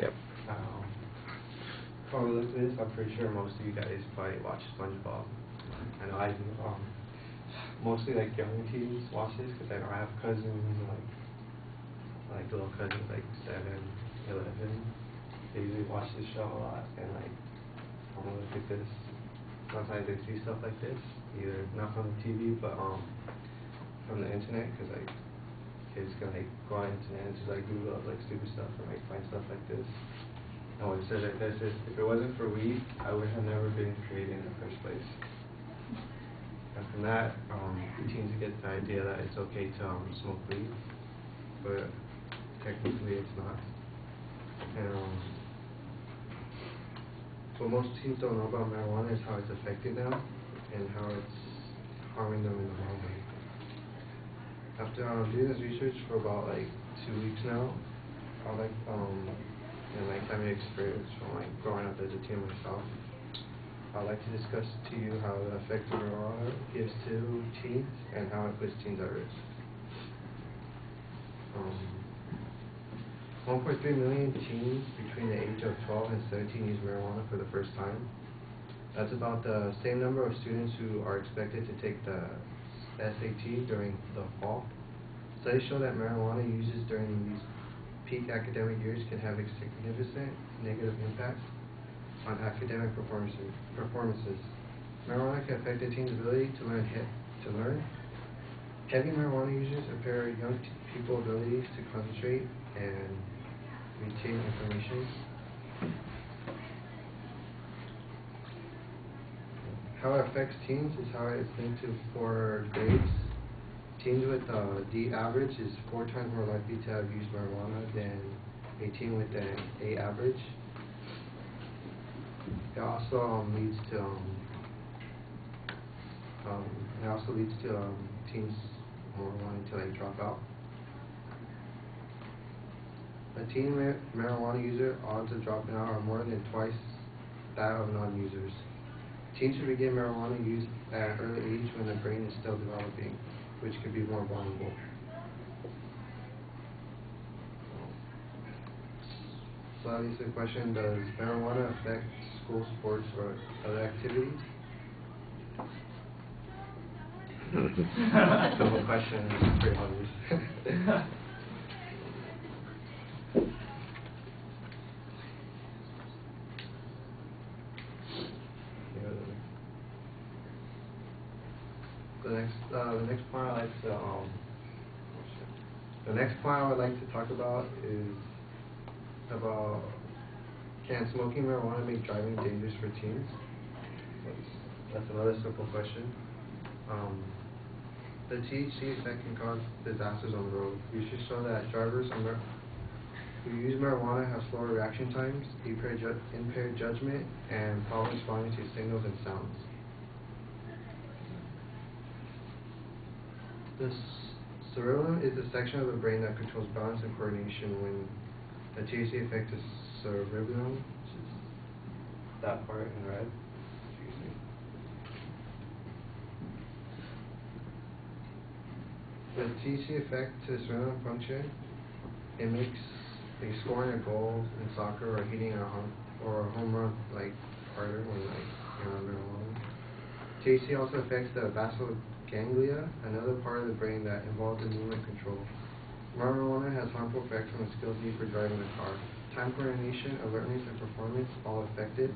Yep. When we look at this, I'm pretty sure most of you guys probably watch SpongeBob. I know I do. Mostly like younger teens watch this because I know I have cousins, like little cousins like 7, 11. They usually watch this show a lot, and like when we look at this, sometimes they see stuff like this, either not from the TV, but from the internet, because like kids can like go on the internet and just like Google up like stupid stuff and like find stuff like this. And what it says like this is, if it wasn't for weed, I would have never been created in the first place. And from that, teens get the idea that it's okay to smoke weed, but technically it's not. And what most teens don't know about marijuana is how it's affecting them and how it's harming them in the long run. After doing this research for about like 2 weeks now, and like having experience from like growing up as a teen myself, I'd like to discuss to you how the effect of marijuana gives to teens and how it puts teens at risk. 1.3 million teens between the age of 12 and 17 use marijuana for the first time. That's about the same number of students who are expected to take the SAT during the fall. Studies show that marijuana uses during these peak academic years can have a significant negative impact on academic performances. Marijuana can affect a teen's ability to learn. Heavy marijuana users impair young people's abilities to concentrate and retain information. How it affects teens is how it's linked to poor grades. Teens with D average is 4 times more likely to have used marijuana than a teen with an A average. It also leads to teens more wanting to like drop out. A teen marijuana user odds of dropping out are more than twice that of non-users. Teens should begin marijuana use at an early age when the brain is still developing, which could be more vulnerable. So that leads to the question, does marijuana affect school sports or other activities? Simple question, it's pretty obvious. The next point I would like to talk about is about, can smoking marijuana make driving dangerous for teens? That's another simple question. The THC effect can cause disasters on the road. Research show that drivers who use marijuana have slower reaction times, impaired judgment, and problem responding to signals and sounds. The cerebellum is the section of the brain that controls balance and coordination. When the THC affects the cerebellum, which is that part in red. Excuse me. The THC effect to the cerebellum function, it makes like scoring a goal in soccer or hitting a home run like harder when like you're on marijuana. THC also affects the basal ganglia, another part of the brain that involves in movement control. Marijuana has harmful effects on the skills needed for driving a car. Time coordination, alertness, and performance all affected.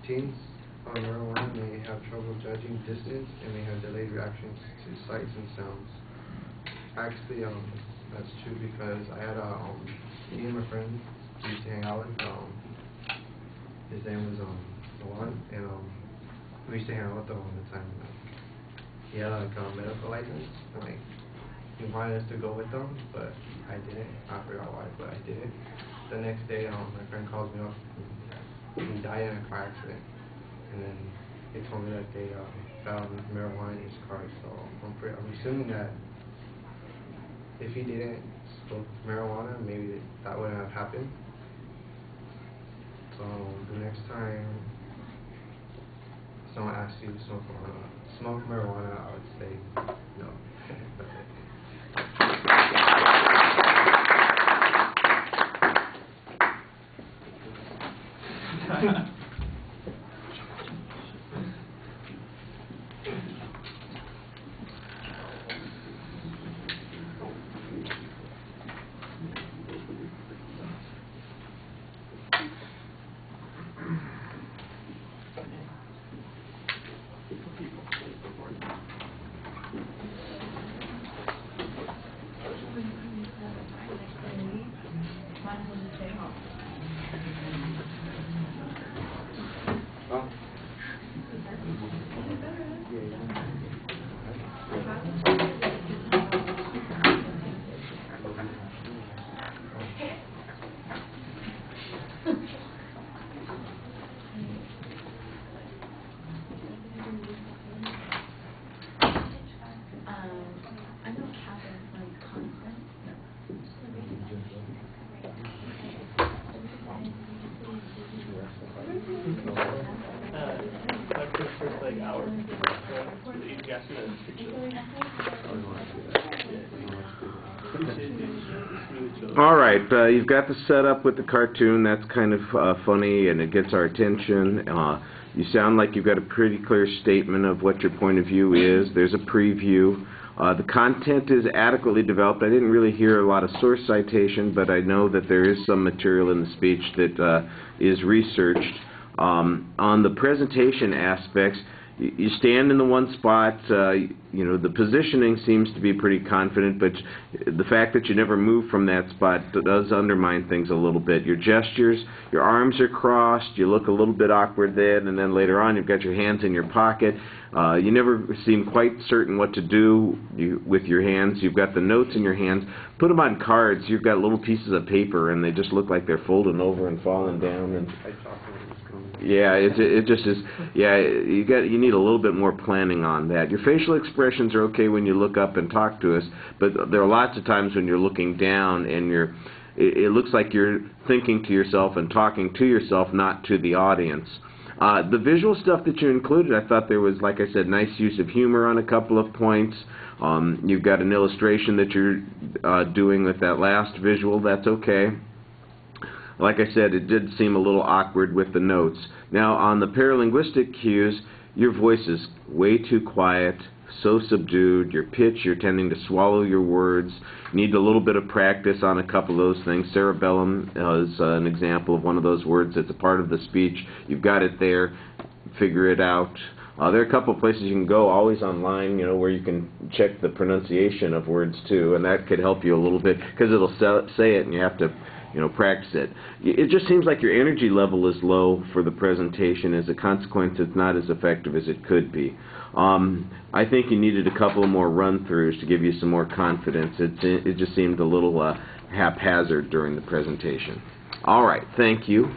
Teens on marijuana may have trouble judging distance and may have delayed reactions to sights and sounds. Actually, that's true because I had me and my friend used to hang out with. His name was Juan, and we used to hang out with him all the time. He had like a medical license, and like he wanted us to go with him, but I didn't. I forgot why, but I didn't. The next day, my friend calls me up. He died in a car accident, and then they told me that they found marijuana in his car. So I'm assuming that if he didn't smoke marijuana, maybe that wouldn't have happened. So the next time someone asks you to smoke marijuana, I would say no. That's it. All right, you've got the setup with the cartoon. That's kind of funny, and it gets our attention. You sound like you've got a pretty clear statement of what your point of view is. There's a preview. The content is adequately developed. I didn't really hear a lot of source citation, but I know that there is some material in the speech that is researched. On the presentation aspects, you stand in the one spot, you know, the positioning seems to be pretty confident, but the fact that you never move from that spot does undermine things a little bit. Your gestures, your arms are crossed, you look a little bit awkward then, and then later on you've got your hands in your pocket. You never seem quite certain what to do with your hands. You've got the notes in your hands. Put them on cards. You've got little pieces of paper, and they just look like they're folding over and falling down. And yeah, it just is. Yeah, you need a little bit more planning on that. Your facial expressions are okay when you look up and talk to us, but there are lots of times when you're looking down and it looks like you're thinking to yourself and talking to yourself, not to the audience. The visual stuff that you included, I thought there was, like I said, nice use of humor on a couple of points. You've got an illustration that you're doing with that last visual. That's okay. Like I said, it did seem a little awkward with the notes. Now, on the paralinguistic cues, your voice is way too quiet, so subdued. Your pitch, you're tending to swallow your words. Need a little bit of practice on a couple of those things. Cerebellum is an example of one of those words that's a part of the speech. You've got it there. Figure it out. There are a couple of places you can go, always online, you know, where you can check the pronunciation of words too, and that could help you a little bit because it'll say it and you have to, you know, practice it. It just seems like your energy level is low for the presentation. As a consequence, it's not as effective as it could be. I think you needed a couple more run-throughs to give you some more confidence. It just seemed a little haphazard during the presentation. All right, thank you.